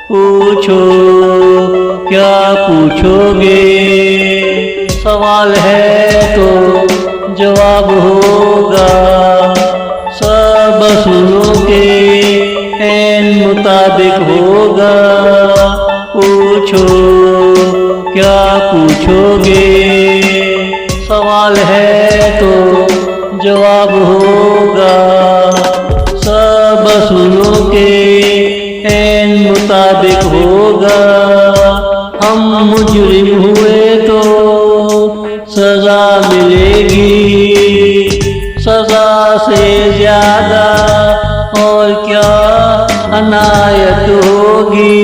पूछो क्या पूछोगे, सवाल है तो जवाब होगा। सब असूलों के ऐन मुताबिक होगा। पूछो क्या पूछोगे, सवाल है तो जवाब होगा। सब असूलों के ऐन मुताबिक होगा। हम मुजरिम हुए तो सजा मिलेगी, सजा से ज्यादा और क्या अनायत होगी।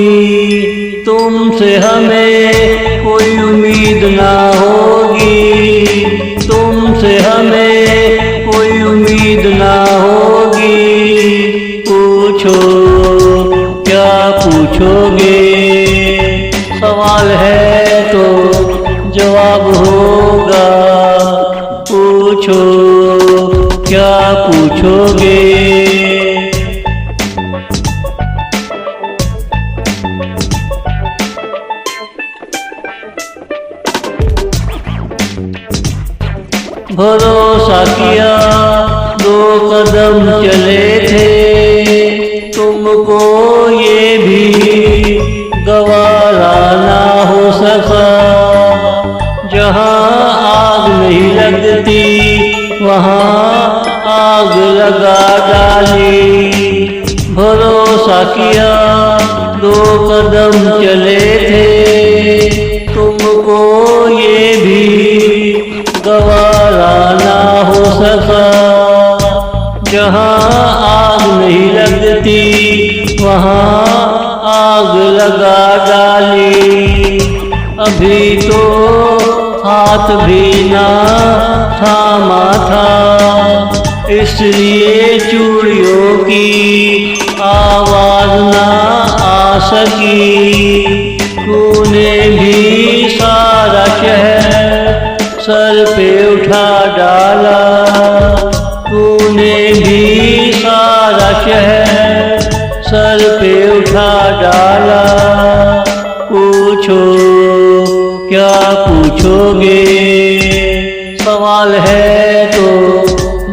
तुमसे हमें कोई उम्मीद ना होगी, तुमसे हमें कोई उम्मीद ना होगी। पूछो क्या पूछोगे, सवाल है तो जवाब होगा। पूछो क्या पूछोगे। भरोसा किया, 2 कदम चले थे, तुमको ये भी गवारा ना हो सका। जहाँ आग नहीं लगती वहाँ आग लगा डाली। भरोसा किया, 2 कदम चले थे, तुमको ये भी गवारा ना हो सका। जहाँ आग नहीं लगती वहाँ आग लगा डाली। अभी तो हाथ भी ना थामा था, इसलिए चूड़ियों की आवाज ना आ सकी। तूने भी सारा शहर सर पे उठा डाला, तूने भी सारा शहर सर पे उठा डाला। पूछो क्या पूछोगे, सवाल है तो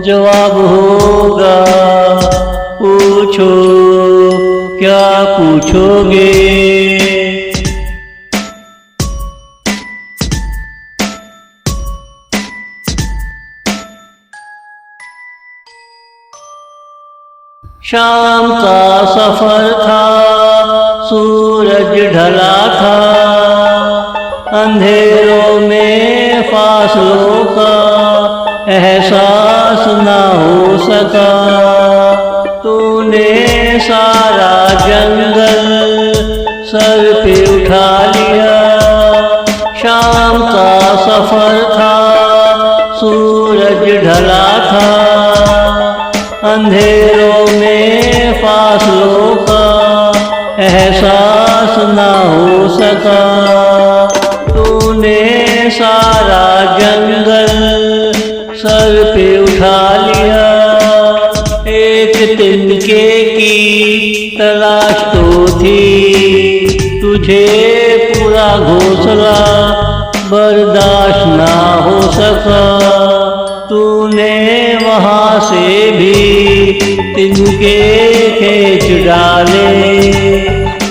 जवाब होगा। पूछो क्या पूछोगे। शाम का सफर था, सूरज ढला था, अंधेरों में फासलों का एहसास ना हो सका। तूने सारा जंगल सर पे उठा लिया। शाम का सफर था, सूरज ढला था, अंधेरों में फासलों का एहसास ना हो सका। तूने सारा जंगल सर पे उठा लिया। एक तिनके की तलाश तो थी, तुझे पूरा घोंसला बर्दाश्त ना हो सका। तूने वहाँ से भी तिनके खींच डाले,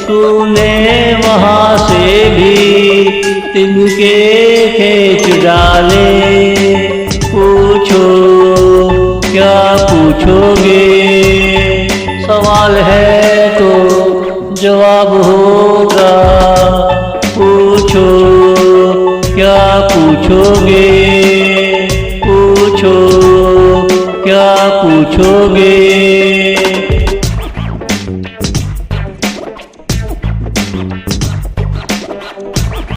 तूने वहाँ से भी तिनके खींच डाले। पूछो क्या पूछोगे, सवाल है तो जवाब होगा। पूछो क्या पूछोगे, पूछो क्या पूछोगे।